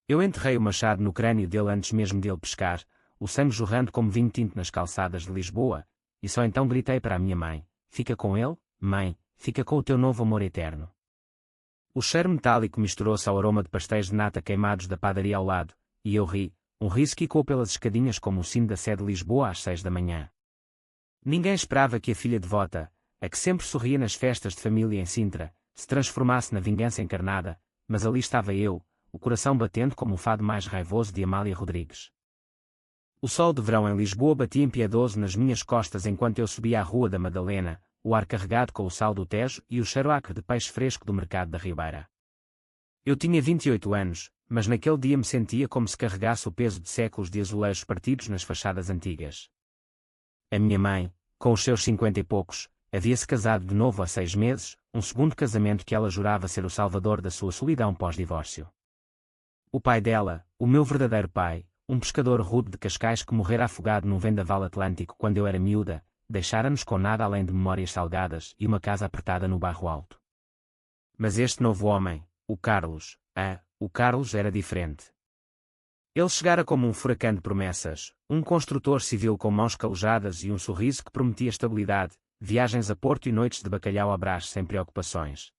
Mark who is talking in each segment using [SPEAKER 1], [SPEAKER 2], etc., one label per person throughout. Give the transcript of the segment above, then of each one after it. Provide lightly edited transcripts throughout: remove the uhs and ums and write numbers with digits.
[SPEAKER 1] Eu enterrei o machado no crânio dele antes mesmo dele pescar, o sangue jorrando como vinho tinto nas calçadas de Lisboa, e só então gritei para a minha mãe: fica com ele, mãe, fica com o teu novo amor eterno. O cheiro metálico misturou-se ao aroma de pastéis de nata queimados da padaria ao lado, e eu ri, um riso que ecoou pelas escadinhas como o sino da Sé de Lisboa às 6 da manhã. Ninguém esperava que a filha devota, a que sempre sorria nas festas de família em Sintra, se transformasse na vingança encarnada, mas ali estava eu, o coração batendo como o fado mais raivoso de Amália Rodrigues. O sol de verão em Lisboa batia impiedoso nas minhas costas enquanto eu subia a Rua da Madalena, o ar carregado com o sal do Tejo e o cheiro acre de peixe fresco do mercado da Ribeira. Eu tinha 28 anos, mas naquele dia me sentia como se carregasse o peso de séculos de azulejos partidos nas fachadas antigas. A minha mãe, com os seus 50 e poucos, havia-se casado de novo há 6 meses, um segundo casamento que ela jurava ser o salvador da sua solidão pós-divórcio. O pai dela, o meu verdadeiro pai, um pescador rude de Cascais que morrera afogado num vendaval atlântico quando eu era miúda, deixara-nos com nada além de memórias salgadas e uma casa apertada no Bairro Alto. Mas este novo homem, o Carlos era diferente. Ele chegara como um furacão de promessas, um construtor civil com mãos calejadas e um sorriso que prometia estabilidade, viagens a Porto e noites de bacalhau à Brás sem preocupações.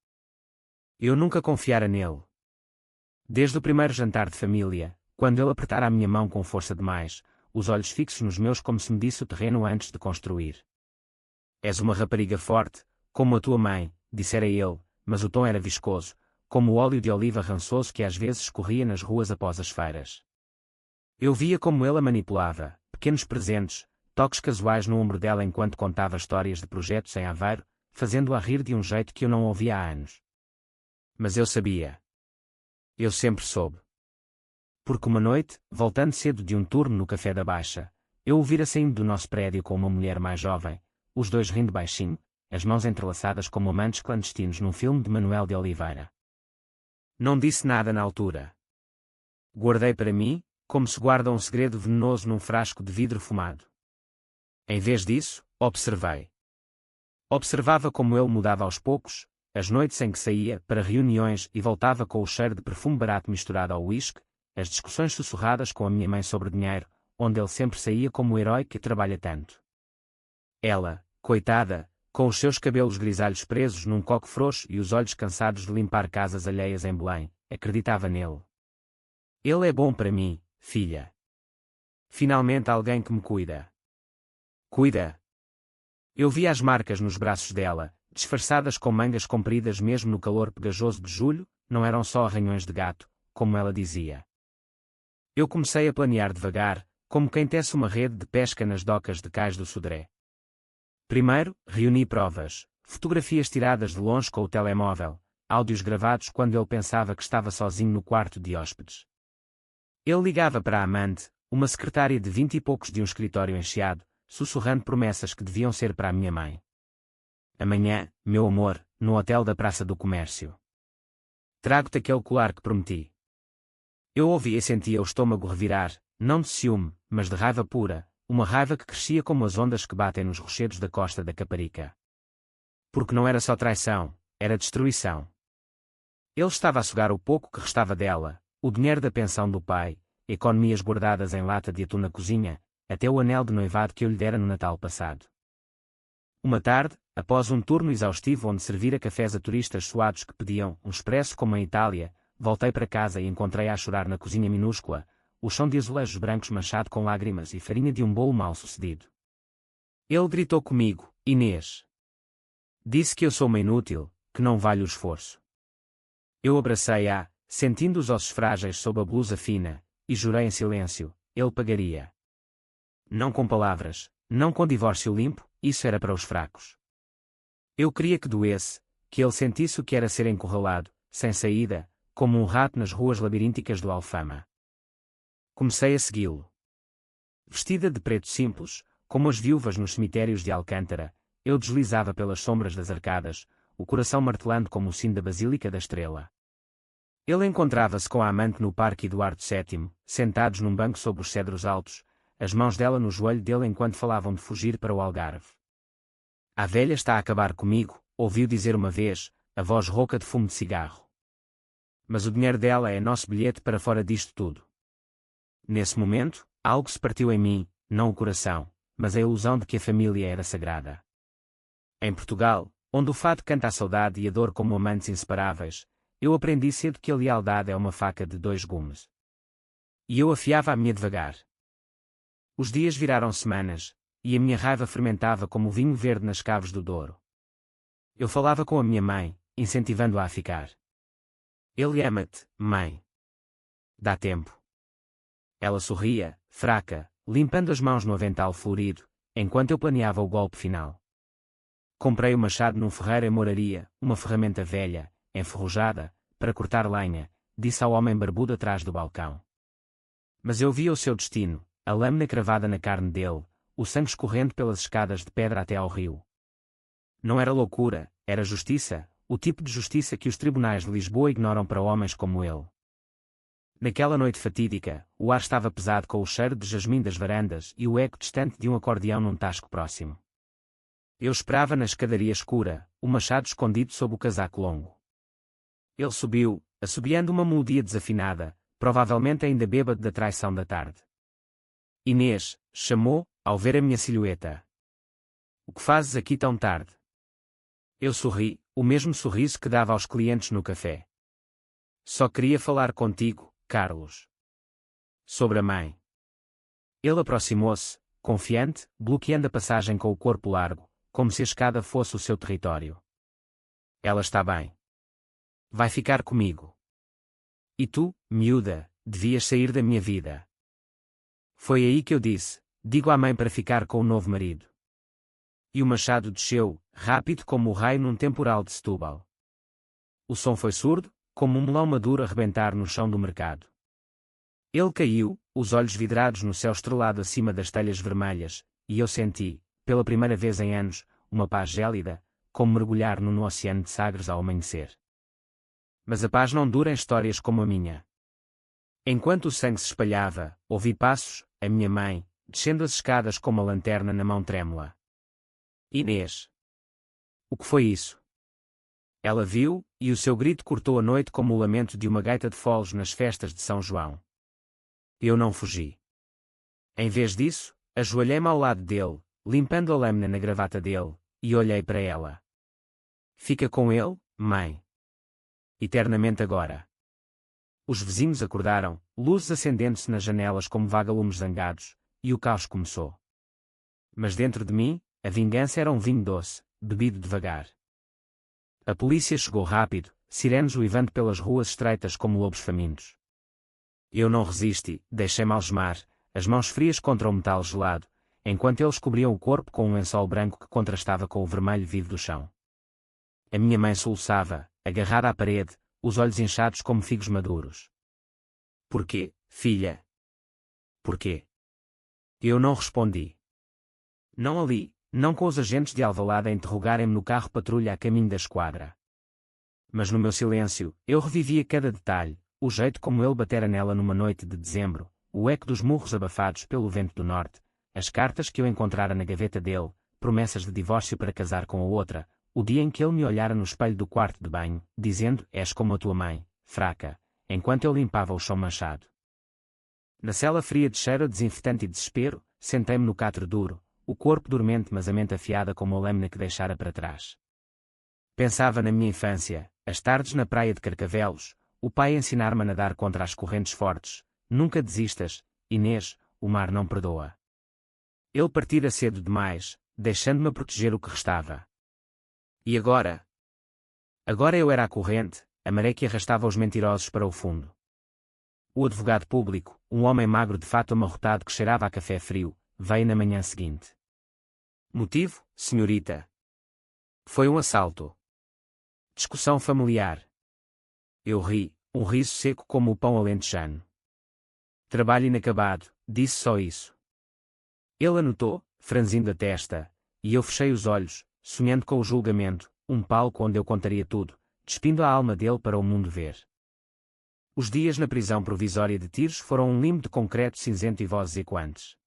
[SPEAKER 1] Eu nunca confiara nele. Desde o primeiro jantar de família, quando ele apertara a minha mão com força demais, os olhos fixos nos meus como se me disse o terreno antes de construir. És uma rapariga forte, como a tua mãe, dissera ele, mas o tom era viscoso, como o óleo de oliva rançoso que às vezes escorria nas ruas após as feiras. Eu via como ele a manipulava, pequenos presentes, toques casuais no ombro dela enquanto contava histórias de projetos em Aveiro, fazendo-a rir de um jeito que eu não ouvia há anos. Mas eu sabia. Eu sempre soube. Porque uma noite, voltando cedo de um turno no Café da Baixa, eu o vira saindo do nosso prédio com uma mulher mais jovem, os dois rindo baixinho, as mãos entrelaçadas como amantes clandestinos num filme de Manuel de Oliveira. Não disse nada na altura. Guardei para mim, como se guarda um segredo venenoso num frasco de vidro fumado. Em vez disso, observei. Observava como ele mudava aos poucos, as noites em que saía para reuniões e voltava com o cheiro de perfume barato misturado ao uísque, as discussões sussurradas com a minha mãe sobre dinheiro, onde ele sempre saía como o herói que trabalha tanto. Ela, coitada, com os seus cabelos grisalhos presos num coque frouxo e os olhos cansados de limpar casas alheias em Belém, acreditava nele. Ele é bom para mim, filha. Finalmente alguém que me cuida. Cuida. Eu via as marcas nos braços dela, disfarçadas com mangas compridas mesmo no calor pegajoso de julho, não eram só arranhões de gato, como ela dizia. Eu comecei a planear devagar, como quem tece uma rede de pesca nas docas de Cais do Sodré. Primeiro, reuni provas, fotografias tiradas de longe com o telemóvel, áudios gravados quando ele pensava que estava sozinho no quarto de hóspedes. Ele ligava para a amante, uma secretária de 20 e poucos de um escritório encheado, sussurrando promessas que deviam ser para a minha mãe. Amanhã, meu amor, no hotel da Praça do Comércio. Trago-te aquele colar que prometi. Eu ouvia e sentia o estômago revirar, não de ciúme, mas de raiva pura, uma raiva que crescia como as ondas que batem nos rochedos da costa da Caparica. Porque não era só traição, era destruição. Ele estava a sugar o pouco que restava dela, o dinheiro da pensão do pai, economias guardadas em lata de atum na cozinha, até o anel de noivado que eu lhe dera no Natal passado. Uma tarde, após um turno exaustivo onde servira cafés a turistas suados que pediam um expresso como em Itália, voltei para casa e encontrei-a a chorar na cozinha minúscula, o chão de azulejos brancos manchado com lágrimas e farinha de um bolo mal-sucedido. Ele gritou comigo: Inês. Disse que eu sou uma inútil, que não vale o esforço. Eu abracei-a, sentindo os ossos frágeis sob a blusa fina, e jurei em silêncio: ele pagaria. Não com palavras, não com divórcio limpo, isso era para os fracos. Eu queria que doesse, que ele sentisse o que era ser encurralado, sem saída, como um rato nas ruas labirínticas do Alfama. Comecei a segui-lo. Vestida de preto simples, como as viúvas nos cemitérios de Alcântara, eu deslizava pelas sombras das arcadas, o coração martelando como o sino da Basílica da Estrela. Ele encontrava-se com a amante no Parque Eduardo VII, sentados num banco sob os cedros altos, as mãos dela no joelho dele enquanto falavam de fugir para o Algarve. A velha está a acabar comigo, ouviu dizer uma vez, a voz rouca de fumo de cigarro. Mas o dinheiro dela é nosso bilhete para fora disto tudo. Nesse momento, algo se partiu em mim, não o coração, mas a ilusão de que a família era sagrada. Em Portugal, onde o fado canta a saudade e a dor como amantes inseparáveis, eu aprendi cedo que a lealdade é uma faca de dois gumes. E eu afiava a minha devagar. Os dias viraram semanas, e a minha raiva fermentava como o vinho verde nas caves do Douro. Eu falava com a minha mãe, incentivando-a a ficar. Ele ama-te, mãe. Dá tempo. Ela sorria, fraca, limpando as mãos no avental florido, enquanto eu planeava o golpe final. Comprei o machado num ferreiro em Moraria, uma ferramenta velha, enferrujada, para cortar lenha, disse ao homem barbudo atrás do balcão. Mas eu via o seu destino, a lâmina cravada na carne dele, o sangue escorrendo pelas escadas de pedra até ao rio. Não era loucura, era justiça, o tipo de justiça que os tribunais de Lisboa ignoram para homens como ele. Naquela noite fatídica, o ar estava pesado com o cheiro de jasmim das varandas e o eco distante de um acordeão num tasco próximo. Eu esperava na escadaria escura, o machado escondido sob o casaco longo. Ele subiu, assobiando uma melodia desafinada, provavelmente ainda bêbado da traição da tarde. Inês, chamou, ao ver a minha silhueta. O que fazes aqui tão tarde? Eu sorri, o mesmo sorriso que dava aos clientes no café. Só queria falar contigo, Carlos. Sobre a mãe. Ele aproximou-se, confiante, bloqueando a passagem com o corpo largo, como se a escada fosse o seu território. Ela está bem. Vai ficar comigo. E tu, miúda, devias sair da minha vida. Foi aí que eu disse, digo à mãe para ficar com o novo marido. E o machado desceu, rápido como o raio num temporal de Setúbal. O som foi surdo, como um melão maduro a rebentar no chão do mercado. Ele caiu, os olhos vidrados no céu estrelado acima das telhas vermelhas, e eu senti, pela primeira vez em anos, uma paz gélida, como mergulhar num oceano de sagres ao amanhecer. Mas a paz não dura em histórias como a minha. Enquanto o sangue se espalhava, ouvi passos, a minha mãe, descendo as escadas com uma lanterna na mão trêmula. Inês. O que foi isso? Ela viu, e o seu grito cortou a noite como o lamento de uma gaita de foles nas festas de São João. Eu não fugi. Em vez disso, ajoelhei-me ao lado dele, limpando a lâmina na gravata dele, e olhei para ela. Fica com ele, mãe. Eternamente agora. Os vizinhos acordaram, luzes acendendo-se nas janelas como vagalumes zangados, e o caos começou. Mas dentro de mim, a vingança era um vinho doce, bebido devagar. A polícia chegou rápido, sirenes uivando pelas ruas estreitas como lobos famintos. Eu não resisti, deixei-me algemar, as mãos frias contra o metal gelado, enquanto eles cobriam o corpo com um lençol branco que contrastava com o vermelho vivo do chão. A minha mãe soluçava, agarrada à parede, os olhos inchados como figos maduros. Porquê, filha? Porquê? Eu não respondi. Não ali, não com os agentes de Alvalade a interrogarem-me no carro patrulha a caminho da esquadra. Mas no meu silêncio, eu revivia cada detalhe, o jeito como ele batera nela numa noite de dezembro, o eco dos murros abafados pelo vento do norte, as cartas que eu encontrara na gaveta dele, promessas de divórcio para casar com a outra, o dia em que ele me olhara no espelho do quarto de banho, dizendo, és como a tua mãe, fraca, enquanto eu limpava o chão manchado. Na cela fria de cheiro a desinfetante e desespero, sentei-me no catre duro, o corpo dormente mas a mente afiada como a lâmina que deixara para trás. Pensava na minha infância, as tardes na praia de Carcavelos, o pai a ensinar-me a nadar contra as correntes fortes. Nunca desistas, Inês, o mar não perdoa. Ele partira cedo demais, deixando-me a proteger o que restava. E agora? Agora eu era a corrente, a maré que arrastava os mentirosos para o fundo. O advogado público, um homem magro de fato amarrotado que cheirava a café frio, veio na manhã seguinte. Motivo, senhorita? Foi um assalto. Discussão familiar. Eu ri, um riso seco como o pão alentejano. Trabalho inacabado, disse só isso. Ele anotou, franzindo a testa, e eu fechei os olhos, sonhando com o julgamento, um palco onde eu contaria tudo, despindo a alma dele para o mundo ver. Os dias na prisão provisória de Tiros foram um limbo de concreto cinzento e vozes ecoantes.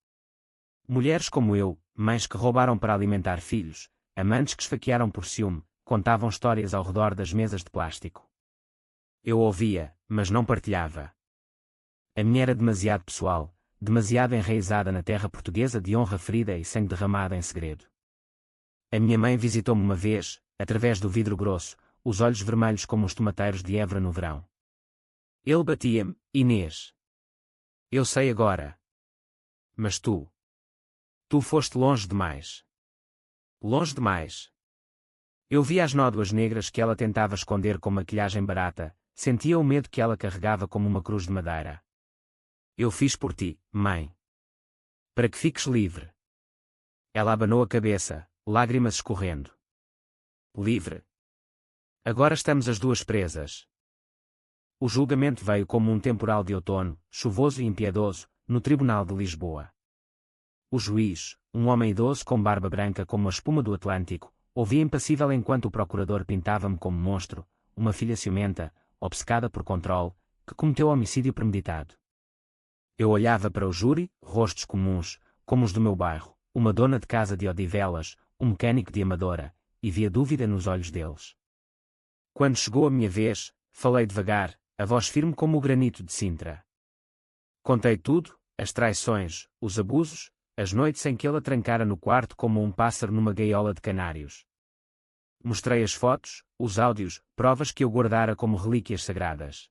[SPEAKER 1] Mulheres como eu, mães que roubaram para alimentar filhos, amantes que esfaquearam por ciúme, contavam histórias ao redor das mesas de plástico. Eu ouvia, mas não partilhava. A minha era demasiado pessoal, demasiado enraizada na terra portuguesa de honra ferida e sangue derramado em segredo. A minha mãe visitou-me uma vez, através do vidro grosso, os olhos vermelhos como os tomateiros de Évora no verão. Ele batia-me: Inês. Eu sei agora. Mas tu foste longe demais. Longe demais. Eu via as nódoas negras que ela tentava esconder com maquilhagem barata, sentia o medo que ela carregava como uma cruz de madeira. Eu fiz por ti, mãe. Para que fiques livre. Ela abanou a cabeça, lágrimas escorrendo. Livre. Agora estamos as duas presas. O julgamento veio como um temporal de outono, chuvoso e impiedoso, no Tribunal de Lisboa. O juiz, um homem idoso com barba branca como a espuma do Atlântico, ouvia impassível enquanto o procurador pintava-me como monstro, uma filha ciumenta, obcecada por controle, que cometeu homicídio premeditado. Eu olhava para o júri, rostos comuns, como os do meu bairro, uma dona de casa de Odivelas, um mecânico de Amadora, e via dúvida nos olhos deles. Quando chegou a minha vez, falei devagar, a voz firme como o granito de Sintra. Contei tudo, as traições, os abusos, as noites em que ele a trancara no quarto como um pássaro numa gaiola de canários. Mostrei as fotos, os áudios, provas que eu guardara como relíquias sagradas.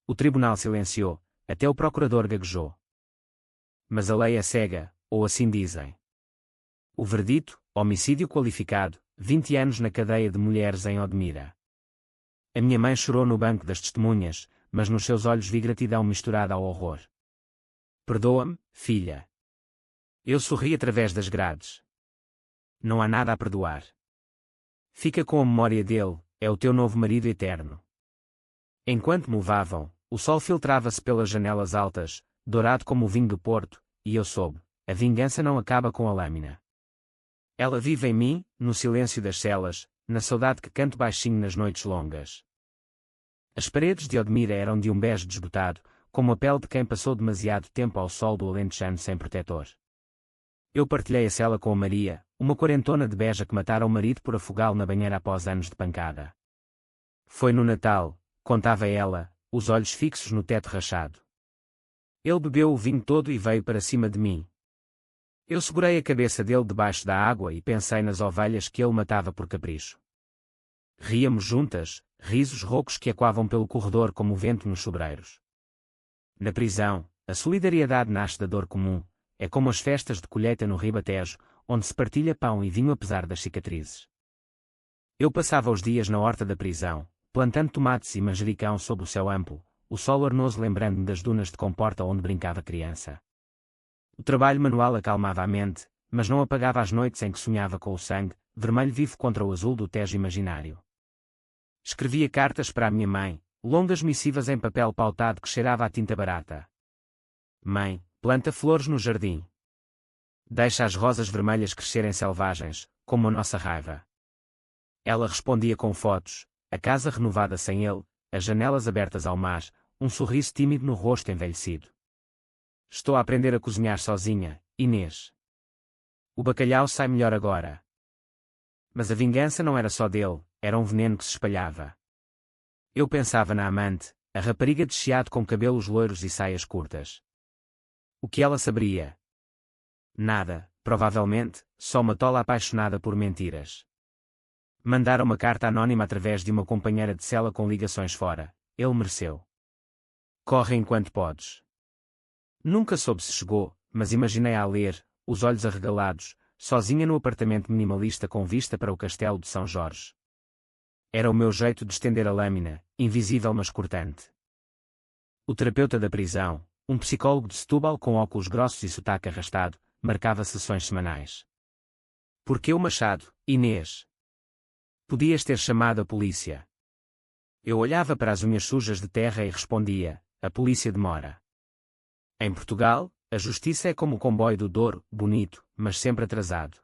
[SPEAKER 1] O tribunal silenciou, até o procurador gaguejou. Mas a lei é cega, ou assim dizem. O verdito, homicídio qualificado, 20 anos na cadeia de mulheres em Odmira. A minha mãe chorou no banco das testemunhas, mas nos seus olhos vi gratidão misturada ao horror. Perdoa-me, filha. Eu sorri através das grades. Não há nada a perdoar. Fica com a memória dele, é o teu novo marido eterno. Enquanto me levavam, o sol filtrava-se pelas janelas altas, dourado como o vinho do Porto, e eu soube, a vingança não acaba com a lâmina. Ela vive em mim, no silêncio das celas, na saudade que canto baixinho nas noites longas. As paredes de Odmira eram de um bege desbotado, como a pele de quem passou demasiado tempo ao sol do alentejano sem protetor. Eu partilhei a cela com a Maria, uma quarentona de Beja que matara o marido por afogá-lo na banheira após anos de pancada. Foi no Natal, contava ela, os olhos fixos no teto rachado. Ele bebeu o vinho todo e veio para cima de mim. Eu segurei a cabeça dele debaixo da água e pensei nas ovelhas que ele matava por capricho. Ríamos juntas, risos roucos que ecoavam pelo corredor como o vento nos sobreiros. Na prisão, a solidariedade nasce da dor comum, é como as festas de colheita no Ribatejo, onde se partilha pão e vinho apesar das cicatrizes. Eu passava os dias na horta da prisão, plantando tomates e manjericão sob o céu amplo, o sol arnoso lembrando-me das dunas de comporta onde brincava criança. O trabalho manual acalmava a mente, mas não apagava as noites em que sonhava com o sangue, vermelho vivo contra o azul do Tejo imaginário. Escrevia cartas para a minha mãe, longas missivas em papel pautado que cheirava a tinta barata. Mãe, planta flores no jardim. Deixa as rosas vermelhas crescerem selvagens, como a nossa raiva. Ela respondia com fotos, a casa renovada sem ele, as janelas abertas ao mar, um sorriso tímido no rosto envelhecido. Estou a aprender a cozinhar sozinha, Inês. O bacalhau sai melhor agora. Mas a vingança não era só dele, era um veneno que se espalhava. Eu pensava na amante, a rapariga de Chiado com cabelos loiros e saias curtas. O que ela saberia? Nada, provavelmente, só uma tola apaixonada por mentiras. Mandara uma carta anónima através de uma companheira de cela com ligações fora. Ele mereceu. Corre enquanto podes. Nunca soube se chegou, mas imaginei-a a ler, os olhos arregalados, sozinha no apartamento minimalista com vista para o castelo de São Jorge. Era o meu jeito de estender a lâmina, invisível mas cortante. O terapeuta da prisão, um psicólogo de Setúbal com óculos grossos e sotaque arrastado, marcava sessões semanais. Por que o machado, Inês? Podias ter chamado a polícia. Eu olhava para as unhas sujas de terra e respondia, a polícia demora. Em Portugal, a justiça é como o comboio do Douro, bonito, mas sempre atrasado.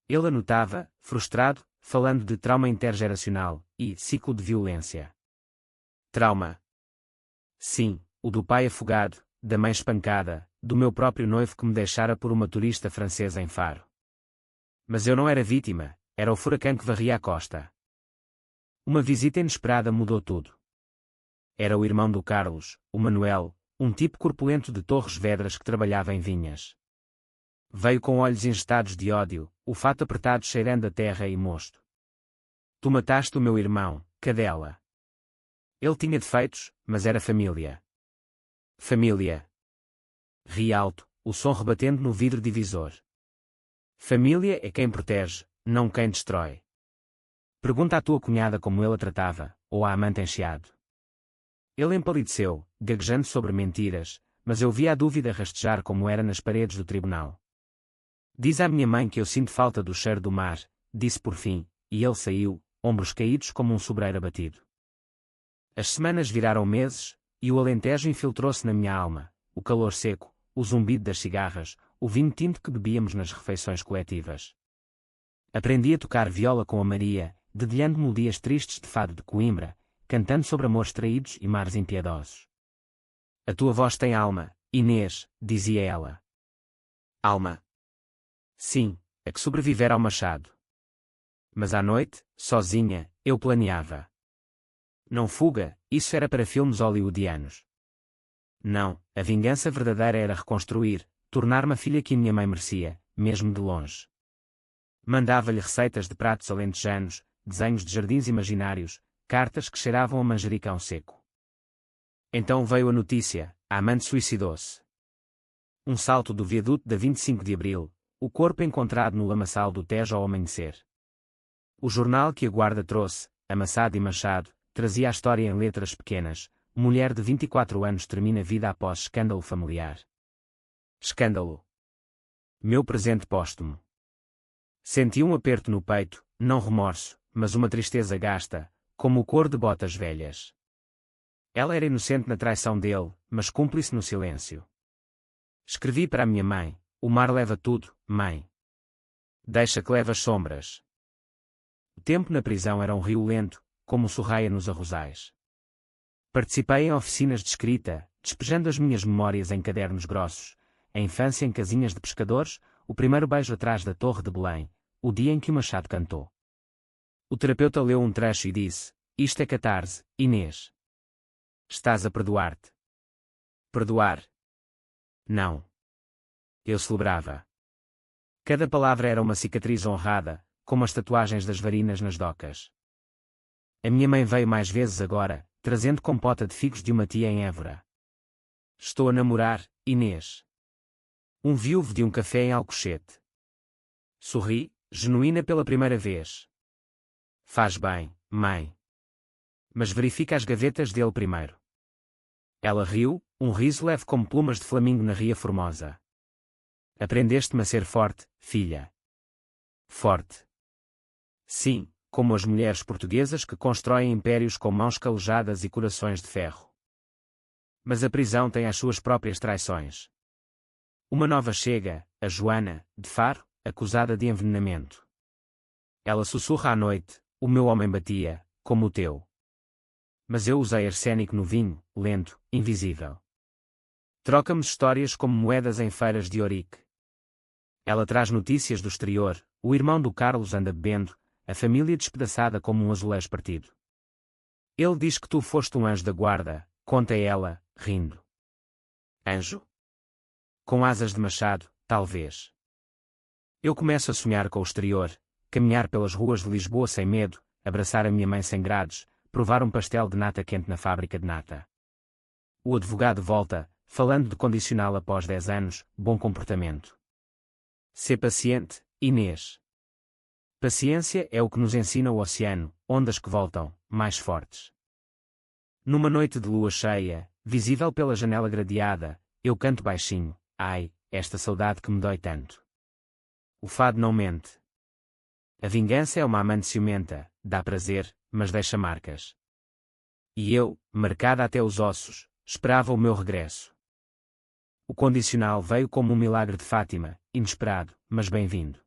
[SPEAKER 1] Ele anotava, frustrado, falando de trauma intergeracional e ciclo de violência. Trauma. Sim, o do pai afogado, da mãe espancada, do meu próprio noivo que me deixara por uma turista francesa em Faro. Mas eu não era vítima, era o furacão que varria a costa. Uma visita inesperada mudou tudo. Era o irmão do Carlos, o Manuel, um tipo corpulento de Torres Vedras que trabalhava em vinhas. Veio com olhos injetados de ódio, o fato apertado cheirando a terra e mosto. Tu mataste o meu irmão, cadela. Ele tinha defeitos, mas era família. Família. Ri alto, o som rebatendo no vidro divisor. Família é quem protege, não quem destrói. Pergunta à tua cunhada como ele a tratava, ou à amante enxeado. Ele empalideceu, gaguejando sobre mentiras, mas eu vi a dúvida rastejar como era nas paredes do tribunal. Diz à minha mãe que eu sinto falta do cheiro do mar, disse por fim, e ele saiu, ombros caídos como um sobreiro abatido. As semanas viraram meses, e o Alentejo infiltrou-se na minha alma, o calor seco, o zumbido das cigarras, o vinho tinto que bebíamos nas refeições coletivas. Aprendi a tocar viola com a Maria, dedilhando melodias tristes de fado de Coimbra, cantando sobre amores traídos e mares impiedosos. A tua voz tem alma, Inês, dizia ela. Alma. Sim, a que sobreviver ao machado. Mas à noite, sozinha, eu planeava. Não fuga, isso era para filmes hollywoodianos. Não, a vingança verdadeira era reconstruir, tornar-me a filha que minha mãe merecia, mesmo de longe. Mandava-lhe receitas de pratos alentejanos, desenhos de jardins imaginários, cartas que cheiravam a manjericão seco. Então veio a notícia, a amante suicidou-se. Um salto do viaduto da 25 de Abril, o corpo encontrado no lamaçal do Tejo ao amanhecer. O jornal que a guarda trouxe, amassado e manchado, trazia a história em letras pequenas: mulher de 24 anos termina vida após escândalo familiar. Escândalo. Meu presente póstumo. Senti um aperto no peito, não remorso, mas uma tristeza gasta, como o couro de botas velhas. Ela era inocente na traição dele, mas cúmplice no silêncio. Escrevi para a minha mãe: o mar leva tudo, mãe. Deixa que leve as sombras. O tempo na prisão era um rio lento, como sorraia nos arrozais. Participei em oficinas de escrita, despejando as minhas memórias em cadernos grossos, a infância em casinhas de pescadores, o primeiro beijo atrás da Torre de Belém, o dia em que o Machado cantou. O terapeuta leu um trecho e disse: isto é catarse, Inês. Estás a perdoar-te. Perdoar? Não. Eu celebrava. Cada palavra era uma cicatriz honrada, como as tatuagens das varinas nas docas. A minha mãe veio mais vezes agora, trazendo compota de figos de uma tia em Évora. Estou a namorar, Inês. Um viúvo de um café em Alcochete. Sorri, genuína pela primeira vez. Faz bem, mãe. Mas verifica as gavetas dele primeiro. Ela riu, um riso leve como plumas de flamingo na Ria Formosa. Aprendeste-me a ser forte, filha. Forte. Sim, como as mulheres portuguesas que constroem impérios com mãos calejadas e corações de ferro. Mas a prisão tem as suas próprias traições. Uma nova chega, a Joana, de Faro, acusada de envenenamento. Ela sussurra à noite: o meu homem batia, como o teu. Mas eu usei arsênico no vinho, lento, invisível. Trocamos histórias como moedas em feiras de Ourique. Ela traz notícias do exterior: o irmão do Carlos anda bebendo, a família despedaçada como um azulejo partido. Ele diz que tu foste um anjo da guarda, conta ela, rindo. Anjo? Com asas de machado, talvez. Eu começo a sonhar com o exterior, caminhar pelas ruas de Lisboa sem medo, abraçar a minha mãe sem grades, provar um pastel de nata quente na fábrica de nata. O advogado volta, falando de condicional após 10 anos, bom comportamento. Ser paciente, Inês. Paciência é o que nos ensina o oceano, ondas que voltam, mais fortes. Numa noite de lua cheia, visível pela janela gradeada, eu canto baixinho: ai, esta saudade que me dói tanto. O fado não mente. A vingança é uma amante ciumenta, dá prazer, mas deixa marcas. E eu, marcada até os ossos, esperava o meu regresso. O condicional veio como um milagre de Fátima, inesperado, mas bem-vindo.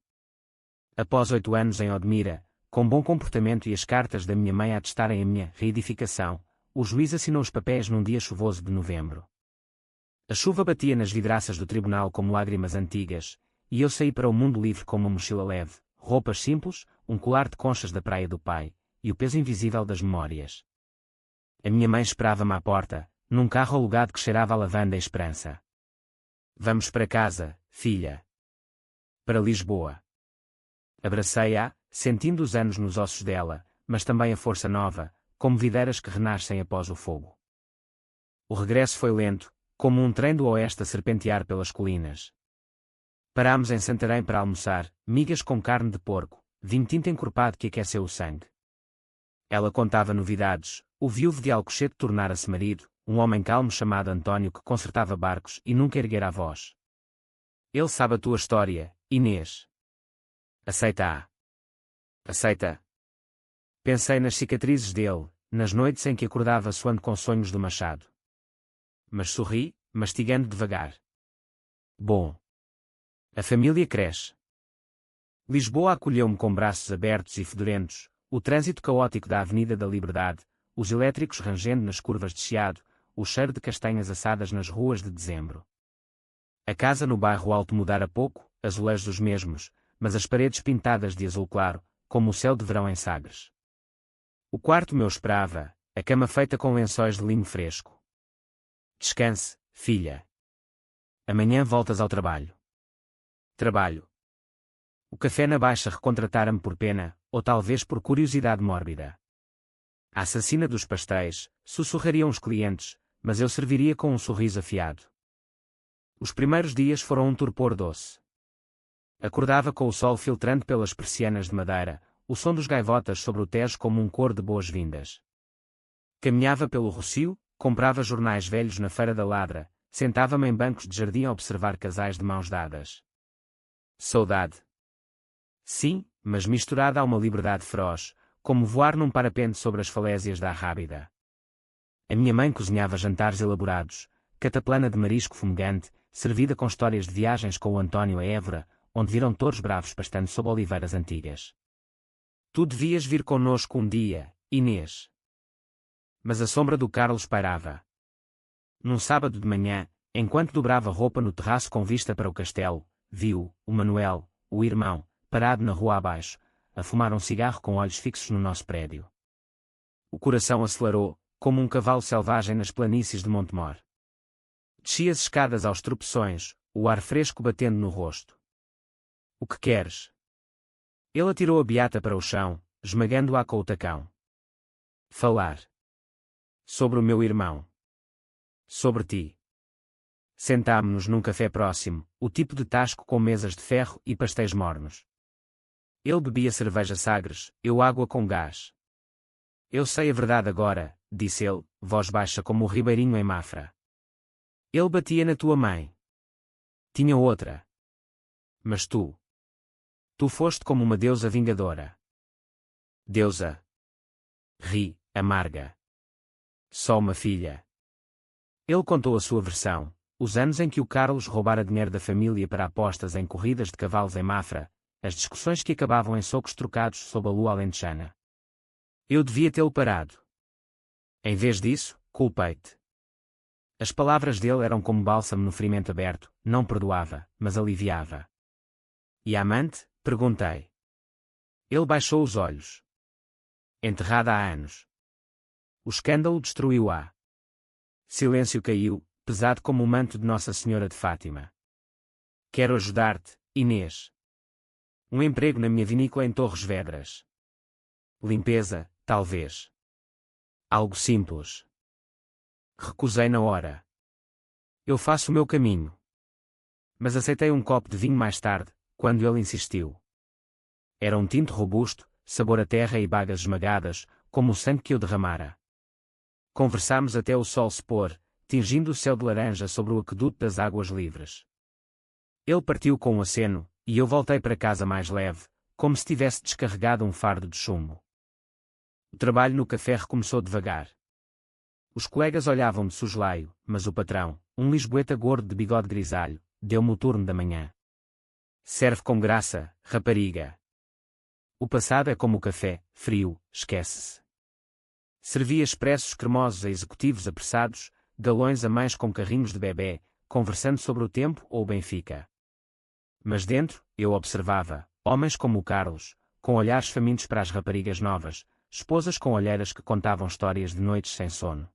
[SPEAKER 1] Após 8 anos em Odmira, com bom comportamento e as cartas da minha mãe a atestarem a minha reedificação, o juiz assinou os papéis num dia chuvoso de novembro. A chuva batia nas vidraças do tribunal como lágrimas antigas, e eu saí para o mundo livre com uma mochila leve, roupas simples, um colar de conchas da praia do pai, e o peso invisível das memórias. A minha mãe esperava-me à porta, num carro alugado que cheirava a lavanda e esperança. Vamos para casa, filha. Para Lisboa. Abracei-a, sentindo os anos nos ossos dela, mas também a força nova, como videiras que renascem após o fogo. O regresso foi lento, como um trem do oeste a serpentear pelas colinas. Parámos em Santarém para almoçar, migas com carne de porco, vinho tinto encorpado que aqueceu o sangue. Ela contava novidades, o viúvo de Alcochete tornara-se marido, um homem calmo chamado António que consertava barcos e nunca erguera a voz. Ele sabe a tua história, Inês. Aceita-a. Aceita. Pensei nas cicatrizes dele, nas noites em que acordava soando com sonhos do machado. Mas sorri, mastigando devagar. Bom. A família cresce. Lisboa acolheu-me com braços abertos e fedorentos, o trânsito caótico da Avenida da Liberdade, os elétricos rangendo nas curvas de Chiado, o cheiro de castanhas assadas nas ruas de dezembro. A casa no bairro Alto mudara pouco, azulejos os mesmos, mas as paredes pintadas de azul claro, como o céu de verão em Sagres. O quarto meu esperava, a cama feita com lençóis de linho fresco. Descanse, filha. Amanhã voltas ao trabalho. Trabalho. O café na Baixa recontratara-me por pena, ou talvez por curiosidade mórbida. A assassina dos pastéis, sussurrariam os clientes, mas eu serviria com um sorriso afiado. Os primeiros dias foram um torpor doce. Acordava com o sol filtrando pelas persianas de madeira, o som dos gaivotas sobre o Tejo como um coro de boas-vindas. Caminhava pelo Rocio, comprava jornais velhos na Feira da Ladra, sentava-me em bancos de jardim a observar casais de mãos dadas. Saudade. Sim, mas misturada a uma liberdade feroz, como voar num parapente sobre as falésias da Arrábida. A minha mãe cozinhava jantares elaborados, cataplana de marisco fumegante, servida com histórias de viagens com o António a Évora, onde viram touros bravos pastando sob oliveiras antigas. Tu devias vir connosco um dia, Inês. Mas a sombra do Carlos pairava. Num sábado de manhã, enquanto dobrava roupa no terraço com vista para o castelo, viu o Manuel, o irmão, parado na rua abaixo, a fumar um cigarro com olhos fixos no nosso prédio. O coração acelerou, como um cavalo selvagem nas planícies de Montemor. Desci as escadas aos tropeções, o ar fresco batendo no rosto. O que queres? Ele atirou a beata para o chão, esmagando-a com o tacão. Falar. Sobre o meu irmão. Sobre ti. Sentámo-nos num café próximo, o tipo de tasco com mesas de ferro e pastéis mornos. Ele bebia cerveja Sagres, eu água com gás. Eu sei a verdade agora, disse ele, voz baixa como o ribeirinho em Mafra. Ele batia na tua mãe. Tinha outra. Mas tu. Tu foste como uma deusa vingadora. Deusa. Ri, amarga. Só uma filha. Ele contou a sua versão, os anos em que o Carlos roubara dinheiro da família para apostas em corridas de cavalos em Mafra, as discussões que acabavam em socos trocados sob a lua alentejana. Eu devia tê-lo parado. Em vez disso, culpei-te. As palavras dele eram como bálsamo no ferimento aberto, não perdoava, mas aliviava. E a amante? Perguntei. Ele baixou os olhos. Enterrada há anos. O escândalo destruiu-a. Silêncio caiu, pesado como o manto de Nossa Senhora de Fátima. Quero ajudar-te, Inês. Um emprego na minha vinícola em Torres Vedras. Limpeza, talvez. Algo simples. Recusei na hora. Eu faço o meu caminho. Mas aceitei um copo de vinho mais tarde, quando ele insistiu. Era um tinto robusto, sabor a terra e bagas esmagadas, como o sangue que eu derramara. Conversámos até o sol se pôr, tingindo o céu de laranja sobre o aqueduto das águas livres. Ele partiu com um aceno, e eu voltei para casa mais leve, como se tivesse descarregado um fardo de chumbo. O trabalho no café recomeçou devagar. Os colegas olhavam de soslaio, mas o patrão, um lisboeta gordo de bigode grisalho, deu-me o turno da manhã. Serve com graça, rapariga. O passado é como o café, frio, esquece-se. Servia expressos cremosos a executivos apressados, galões a mais com carrinhos de bebé, conversando sobre o tempo ou o Benfica. Mas dentro, eu observava, homens como o Carlos, com olhares famintos para as raparigas novas, esposas com olheiras que contavam histórias de noites sem sono.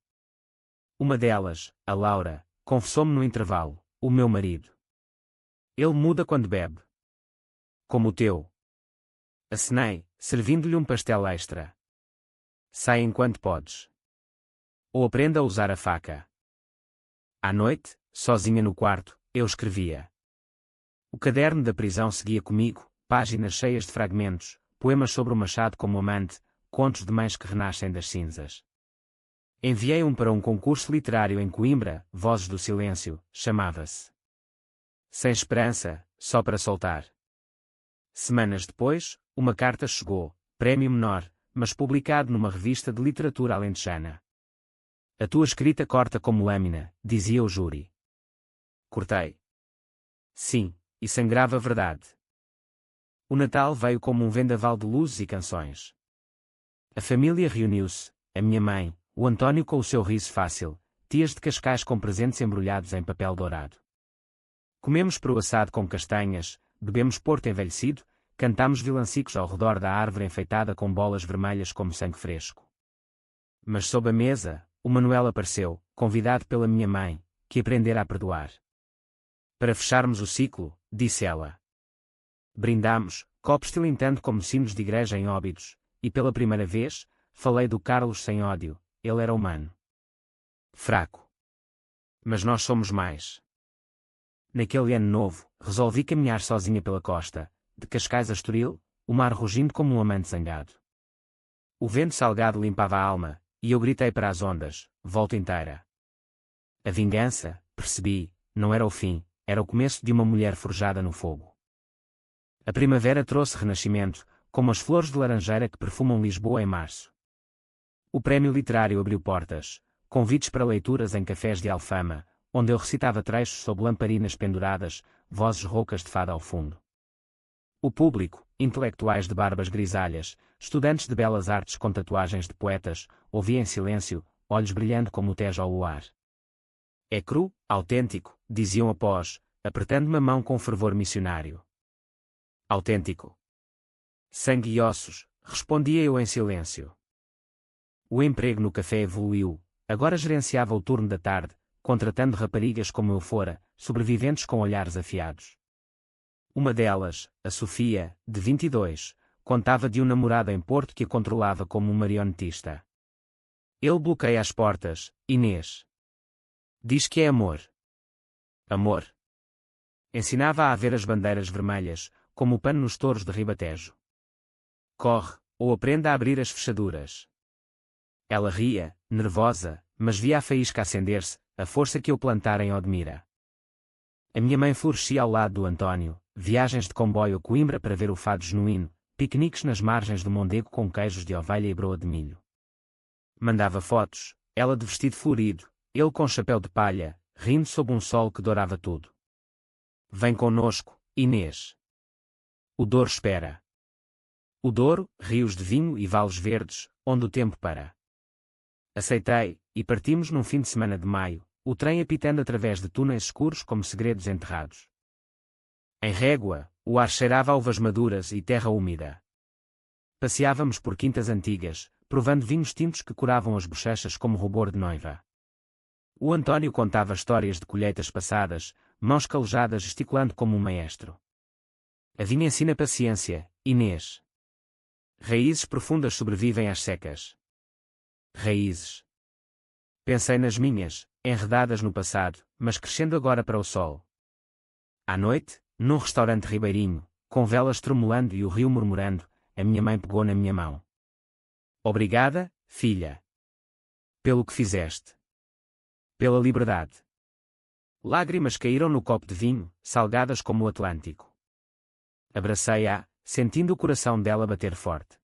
[SPEAKER 1] Uma delas, a Laura, confessou-me no intervalo: o meu marido. Ele muda quando bebe. Como o teu. Acenei, servindo-lhe um pastel extra. Sai enquanto podes. Ou aprenda a usar a faca. À noite, sozinha no quarto, eu escrevia. O caderno da prisão seguia comigo, páginas cheias de fragmentos, poemas sobre o machado como amante, contos de mães que renascem das cinzas. Enviei um para um concurso literário em Coimbra, Vozes do Silêncio, chamava-se. Sem esperança, só para soltar. Semanas depois, uma carta chegou, prémio menor, mas publicado numa revista de literatura alentejana. A tua escrita corta como lâmina, dizia o júri. Cortei. Sim, e sangrava a verdade. O Natal veio como um vendaval de luzes e canções. A família reuniu-se, a minha mãe, o António com o seu riso fácil, tias de Cascais com presentes embrulhados em papel dourado. Comemos peru assado com castanhas, bebemos porto envelhecido, cantámos vilancicos ao redor da árvore enfeitada com bolas vermelhas como sangue fresco. Mas sob a mesa, o Manuel apareceu, convidado pela minha mãe, que aprendera a perdoar. Para fecharmos o ciclo, disse ela. Brindámos, copos tilintando como sinos de igreja em Óbidos, e pela primeira vez, falei do Carlos sem ódio, ele era humano. Fraco. Mas nós somos mais. Naquele ano novo, resolvi caminhar sozinha pela costa, de Cascais a Estoril, o mar rugindo como um amante zangado. O vento salgado limpava a alma, e eu gritei para as ondas, volta inteira. A vingança, percebi, não era o fim, era o começo de uma mulher forjada no fogo. A primavera trouxe renascimento, como as flores de laranjeira que perfumam Lisboa em março. O prémio literário abriu portas, convites para leituras em cafés de Alfama, onde eu recitava trechos sob lamparinas penduradas, vozes roucas de fada ao fundo. O público, intelectuais de barbas grisalhas, estudantes de belas artes com tatuagens de poetas, ouvia em silêncio, olhos brilhando como o Tejo ao luar. É cru, autêntico, diziam após, apertando-me a mão com fervor missionário. Autêntico. Sangue e ossos, respondia eu em silêncio. O emprego no café evoluiu, agora gerenciava o turno da tarde, contratando raparigas como eu fora, sobreviventes com olhares afiados. Uma delas, a Sofia, de 22, contava de um namorado em Porto que a controlava como um marionetista. Ele bloqueia as portas, Inês. Diz que é amor. Amor. Ensinava-a a ver as bandeiras vermelhas, como o pano nos touros de Ribatejo. Corre, ou aprenda a abrir as fechaduras. Ela ria, nervosa, mas via a faísca acender-se, a força que eu plantara em Odmira. A minha mãe florescia ao lado do António, viagens de comboio a Coimbra para ver o fado genuíno, piqueniques nas margens do Mondego com queijos de ovelha e broa de milho. Mandava fotos, ela de vestido florido, ele com chapéu de palha, rindo sob um sol que dourava tudo. Vem connosco, Inês. O Douro espera. O Douro, rios de vinho e vales verdes, onde o tempo para. Aceitei, e partimos num fim de semana de maio, o trem apitando através de túneis escuros como segredos enterrados. Em Régua, o ar cheirava a uvas maduras e terra úmida. Passeávamos por quintas antigas, provando vinhos tintos que curavam as bochechas como rubor de noiva. O António contava histórias de colheitas passadas, mãos calejadas gesticulando como um maestro. A vinha ensina paciência, Inês. Raízes profundas sobrevivem às secas. Raízes. Pensei nas minhas, enredadas no passado, mas crescendo agora para o sol. À noite, num restaurante ribeirinho, com velas tremulando e o rio murmurando, a minha mãe pegou na minha mão. Obrigada, filha. Pelo que fizeste. Pela liberdade. Lágrimas caíram no copo de vinho, salgadas como o Atlântico. Abracei-a, sentindo o coração dela bater forte.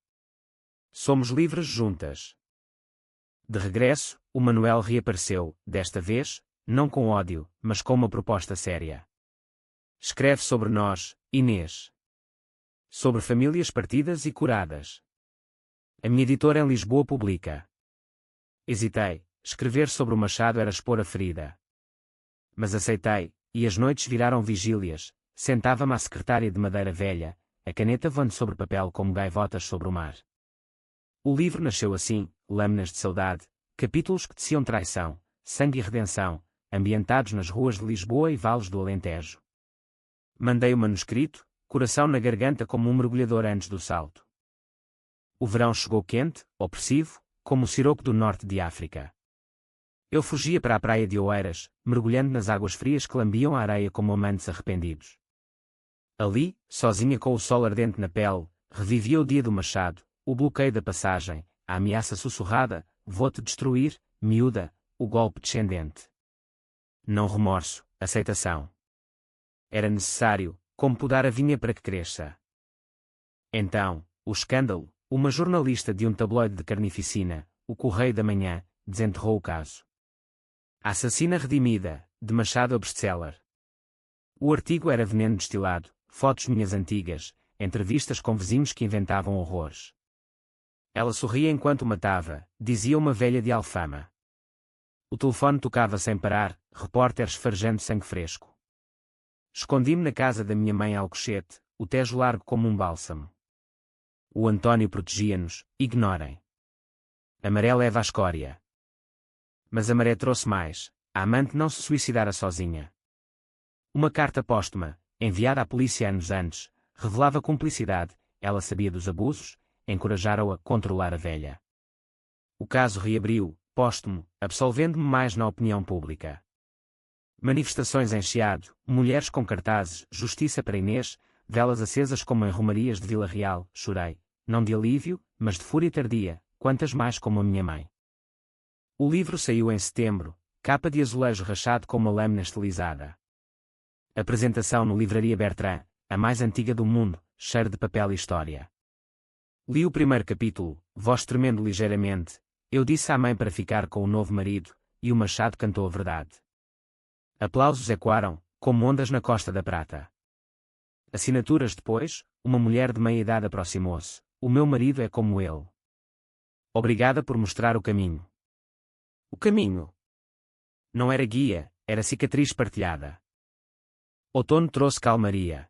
[SPEAKER 1] Somos livres juntas. De regresso, o Manuel reapareceu, desta vez, não com ódio, mas com uma proposta séria. Escreve sobre nós, Inês. Sobre famílias partidas e curadas. A minha editora em Lisboa publica. Hesitei, escrever sobre o Machado era expor a ferida. Mas aceitei, e as noites viraram vigílias, sentava-me à secretária de madeira velha, a caneta voando sobre papel como gaivotas sobre o mar. O livro nasceu assim, lâminas de saudade, capítulos que teciam traição, sangue e redenção, ambientados nas ruas de Lisboa e vales do Alentejo. Mandei o manuscrito, coração na garganta como um mergulhador antes do salto. O verão chegou quente, opressivo, como o siroco do norte de África. Eu fugia para a praia de Oeiras, mergulhando nas águas frias que lambiam a areia como amantes arrependidos. Ali, sozinha com o sol ardente na pele, revivia o dia do machado, o bloqueio da passagem, a ameaça sussurrada, vou-te destruir, miúda, o golpe descendente. Não remorso, aceitação. Era necessário, como podar a vinha para que cresça. Então, o escândalo, uma jornalista de um tabloide de carnificina, o Correio da Manhã, desenterrou o caso. A assassina redimida, de Machado a best-seller. O artigo era veneno destilado, fotos minhas antigas, entrevistas com vizinhos que inventavam horrores. Ela sorria enquanto matava, dizia uma velha de Alfama. O telefone tocava sem parar, repórteres farejando sangue fresco. Escondi-me na casa da minha mãe Alcochete, o Tejo largo como um bálsamo. O António protegia-nos, ignorem. A maré leva a escória. Mas a maré trouxe mais, a amante não se suicidara sozinha. Uma carta póstuma, enviada à polícia anos antes, revelava cumplicidade, ela sabia dos abusos, encorajaram-a a controlar a velha. O caso reabriu, póstumo, absolvendo-me mais na opinião pública. Manifestações em Chiado, mulheres com cartazes, justiça para Inês, velas acesas como em romarias de Vila Real, chorei, não de alívio, mas de fúria tardia, quantas mais como a minha mãe. O livro saiu em setembro, capa de azulejo rachado com uma lâmina estilizada. Apresentação no Livraria Bertrand, a mais antiga do mundo, cheiro de papel e história. Li o primeiro capítulo, voz tremendo ligeiramente, eu disse à mãe para ficar com o novo marido, e o Machado cantou a verdade. Aplausos ecoaram, como ondas na Costa da Prata. Assinaturas depois, uma mulher de meia idade aproximou-se, o meu marido é como ele. Obrigada por mostrar o caminho. O caminho? Não era guia, era cicatriz partilhada. Outono trouxe calmaria.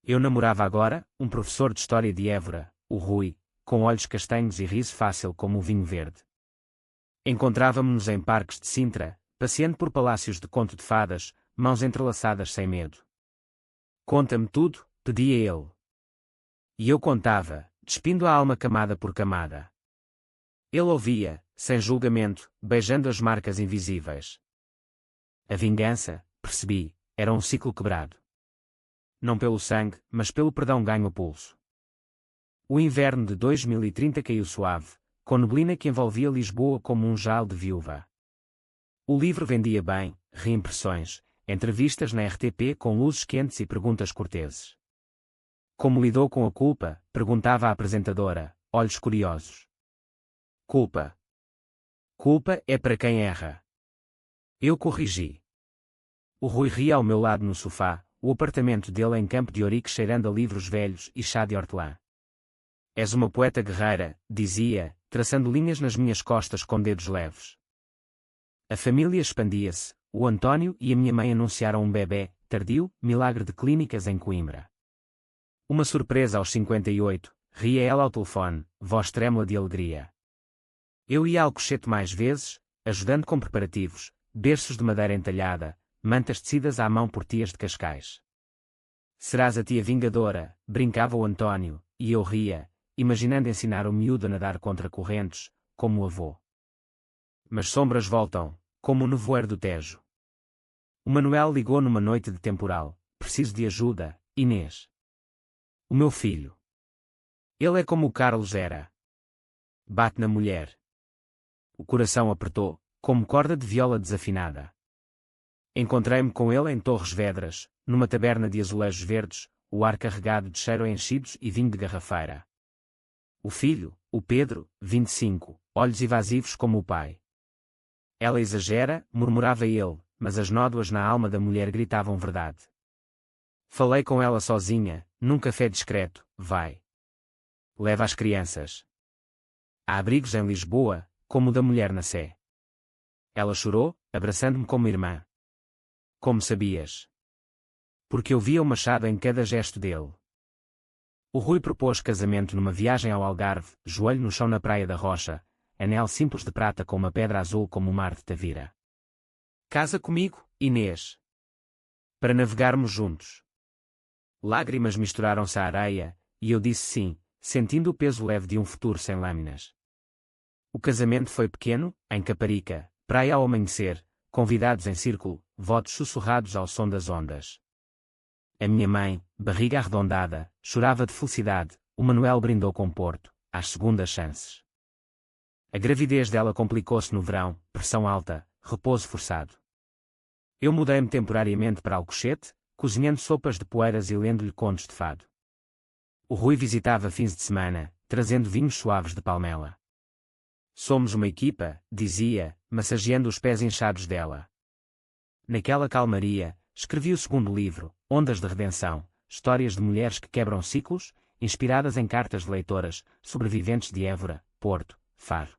[SPEAKER 1] Eu namorava agora, um professor de História de Évora, o Rui, com olhos castanhos e riso fácil como o vinho verde. Encontrávamo-nos em parques de Sintra, passeando por palácios de conto de fadas, mãos entrelaçadas sem medo. Conta-me tudo, pedia ele. E eu contava, despindo a alma camada por camada. Ele ouvia, sem julgamento, beijando as marcas invisíveis. A vingança, percebi, era um ciclo quebrado. Não pelo sangue, mas pelo perdão ganho o pulso. O inverno de 2030 caiu suave, com neblina que envolvia Lisboa como um jal de viúva. O livro vendia bem, reimpressões, entrevistas na RTP com luzes quentes e perguntas corteses. Como lidou com a culpa? Perguntava a apresentadora, olhos curiosos. Culpa. Culpa é para quem erra. Eu corrigi. O Rui ria ao meu lado no sofá, o apartamento dele em Campo de Ourique cheirando a livros velhos e chá de hortelã. És uma poeta guerreira, dizia, traçando linhas nas minhas costas com dedos leves. A família expandia-se, o António e a minha mãe anunciaram um bebê, tardio, milagre de clínicas em Coimbra. Uma surpresa aos 58, ria ela ao telefone, voz trêmula de alegria. Eu ia a Alcochete mais vezes, ajudando com preparativos, berços de madeira entalhada, mantas tecidas à mão por tias de Cascais. Serás a tia vingadora, brincava o António, e eu ria, imaginando ensinar o miúdo a nadar contra correntes, como o avô. Mas sombras voltam, como o nevoeiro do Tejo. O Manuel ligou numa noite de temporal, preciso de ajuda, Inês. O meu filho. Ele é como o Carlos era. Bate na mulher. O coração apertou, como corda de viola desafinada. Encontrei-me com ele em Torres Vedras, numa taberna de azulejos verdes, o ar carregado de cheiro a enchidos e vinho de garrafeira. O filho, o Pedro, 25, olhos evasivos como o pai. Ela exagera, murmurava ele, mas as nódoas na alma da mulher gritavam verdade. Falei com ela sozinha, num café discreto, vai. Leva as crianças. Há abrigos em Lisboa, como o da mulher na Sé. Ela chorou, abraçando-me como irmã. Como sabias? Porque eu via o Machado em cada gesto dele. O Rui propôs casamento numa viagem ao Algarve, joelho no chão na Praia da Rocha, anel simples de prata com uma pedra azul como o mar de Tavira. Casa comigo, Inês. Para navegarmos juntos. Lágrimas misturaram-se à areia, e eu disse sim, sentindo o peso leve de um futuro sem lâminas. O casamento foi pequeno, em Caparica, praia ao amanhecer, convidados em círculo, votos sussurrados ao som das ondas. A minha mãe, barriga arredondada, chorava de felicidade. O Manuel brindou com Porto, às segundas chances. A gravidez dela complicou-se no verão, pressão alta, repouso forçado. Eu mudei-me temporariamente para Alcochete, cozinhando sopas de poeiras e lendo-lhe contos de fado. O Rui visitava fins de semana, trazendo vinhos suaves de Palmela. Somos uma equipa, dizia, massageando os pés inchados dela. Naquela calmaria, escrevi o segundo livro, Ondas de Redenção, histórias de mulheres que quebram ciclos, inspiradas em cartas de leitoras, sobreviventes de Évora, Porto, Faro.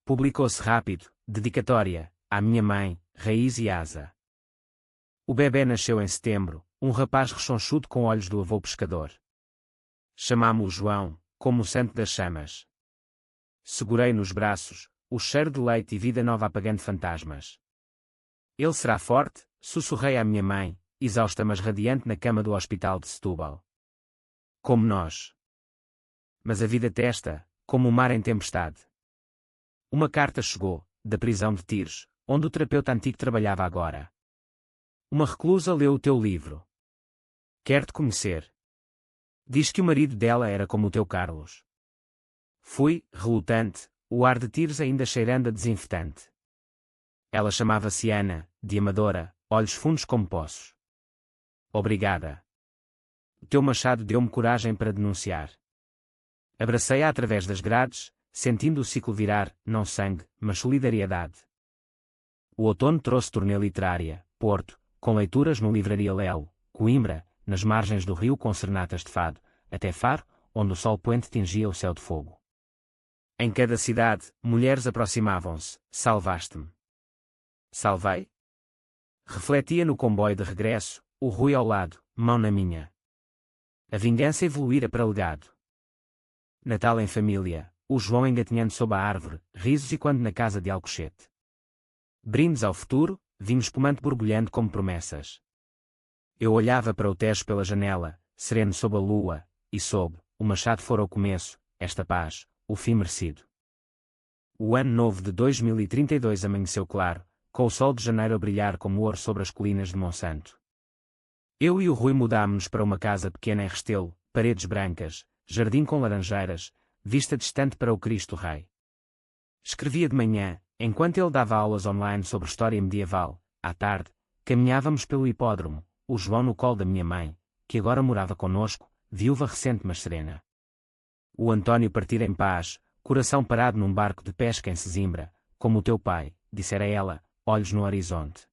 [SPEAKER 1] Publicou-se rápido, dedicatória, à minha mãe, Raiz e Asa. O bebê nasceu em setembro, um rapaz rechonchudo com olhos do avô pescador. Chamámo-o João, como o santo das chamas. Segurei nos braços, o cheiro de leite e vida nova apagando fantasmas. Ele será forte, sussurrei à minha mãe, exausta mas radiante na cama do hospital de Setúbal. Como nós. Mas a vida testa, como o mar em tempestade. Uma carta chegou, da prisão de Tires, onde o terapeuta antigo trabalhava agora. Uma reclusa leu o teu livro. Quer-te conhecer. Diz que o marido dela era como o teu Carlos. Fui, relutante, o ar de Tires ainda cheirando a desinfetante. Ela chamava-se Ana, de Amadora, olhos fundos como poços. Obrigada. O teu machado deu-me coragem para denunciar. Abracei-a através das grades, sentindo o ciclo virar, não sangue, mas solidariedade. O outono trouxe turnê literária, Porto, com leituras no Livraria Lelo, Coimbra, nas margens do rio com serenatas de fado, até Faro, onde o sol poente tingia o céu de fogo. Em cada cidade, mulheres aproximavam-se, salvaste-me. Salvei? Refletia no comboio de regresso, o Rui ao lado, mão na minha. A vingança evoluíra para legado. Natal em família, o João engatinhando sob a árvore, risos e quando na casa de Alcochete. Brindes ao futuro, vinho espumante borbulhando como promessas. Eu olhava para o Tejo pela janela, sereno sob a lua, e soube, o machado fora o começo, esta paz, o fim merecido. O ano novo de 2032 amanheceu claro, com o sol de janeiro a brilhar como ouro sobre as colinas de Monsanto. Eu e o Rui mudámos-nos para uma casa pequena em Restelo, paredes brancas, jardim com laranjeiras, vista distante para o Cristo Rei. Escrevia de manhã, enquanto ele dava aulas online sobre história medieval. À tarde, caminhávamos pelo hipódromo, o João no colo da minha mãe, que agora morava conosco, viúva recente mas serena. O António partira em paz, coração parado num barco de pesca em Sesimbra, como o teu pai, dissera ela, olhos no horizonte.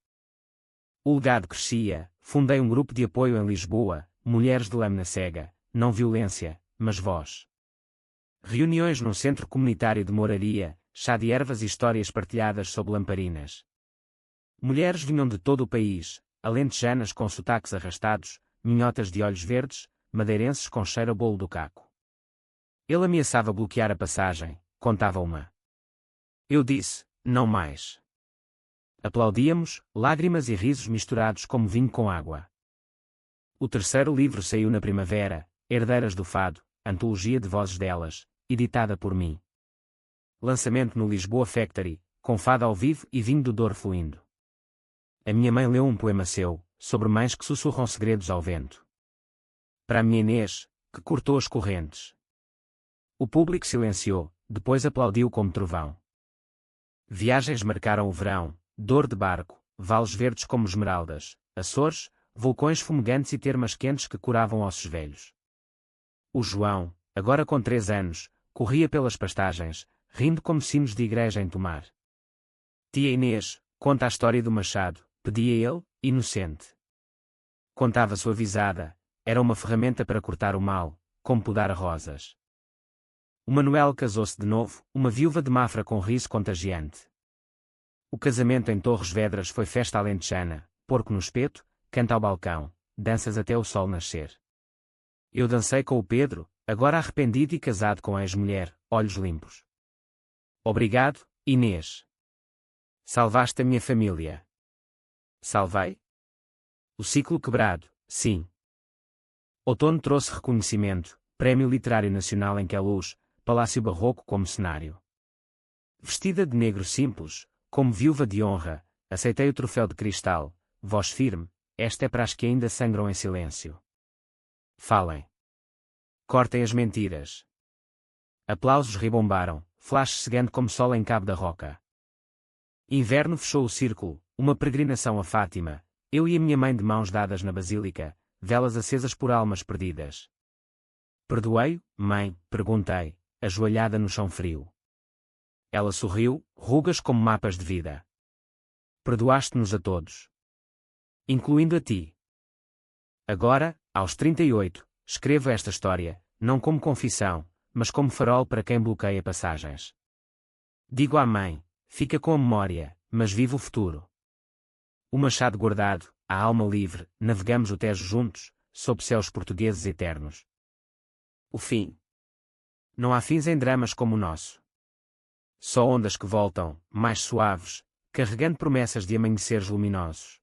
[SPEAKER 1] O legado crescia, fundei um grupo de apoio em Lisboa, Mulheres de Lâmina Cega, não violência, mas voz. Reuniões num centro comunitário de moraria, chá de ervas e histórias partilhadas sob lamparinas. Mulheres vinham de todo o país, alentejanas com sotaques arrastados, minhotas de olhos verdes, madeirenses com cheiro a bolo do caco. Ele ameaçava bloquear a passagem, contava uma. Eu disse, não mais. Aplaudíamos, lágrimas e risos misturados como vinho com água. O terceiro livro saiu na primavera, Herdeiras do Fado, antologia de vozes delas, editada por mim. Lançamento no Lisboa Factory, com fado ao vivo e vinho do Douro fluindo. A minha mãe leu um poema seu, sobre mães que sussurram segredos ao vento. Para a minha Inês, que cortou as correntes. O público silenciou, depois aplaudiu como trovão. Viagens marcaram o verão, dor de barco, vales verdes como esmeraldas, Açores, vulcões fumegantes e termas quentes que curavam ossos velhos. O João, agora com 3 anos, corria pelas pastagens, rindo como sinos de igreja em Tomar. Tia Inês, conta a história do machado, pedia ele, inocente. Contava suavizada, era uma ferramenta para cortar o mal, como podar rosas. O Manuel casou-se de novo, uma viúva de Mafra com riso contagiante. O casamento em Torres Vedras foi festa alentejana, porco no espeto, canta ao balcão, danças até o sol nascer. Eu dancei com o Pedro, agora arrependido e casado com a ex-mulher, olhos limpos. Obrigado, Inês. Salvaste a minha família. Salvei? O ciclo quebrado, sim. Outono trouxe reconhecimento, Prémio Literário Nacional em Queluz, Palácio Barroco como cenário. Vestida de negro simples, como viúva de honra, aceitei o troféu de cristal, voz firme, esta é para as que ainda sangram em silêncio. Falem. Cortem as mentiras. Aplausos ribombaram, flashes cegando como sol em Cabo da Roca. Inverno fechou o círculo, uma peregrinação a Fátima, eu e a minha mãe de mãos dadas na basílica, velas acesas por almas perdidas. Perdoei, mãe? Perguntei, ajoelhada no chão frio. Ela sorriu, rugas como mapas de vida. Perdoaste-nos a todos. Incluindo a ti. Agora, aos 38, escrevo esta história, não como confissão, mas como farol para quem bloqueia passagens. Digo à mãe, fica com a memória, mas vive o futuro. O machado guardado, a alma livre, navegamos o Tejo juntos, sob céus portugueses eternos. O fim. Não há fins em dramas como o nosso. Só ondas que voltam, mais suaves, carregando promessas de amanheceres luminosos.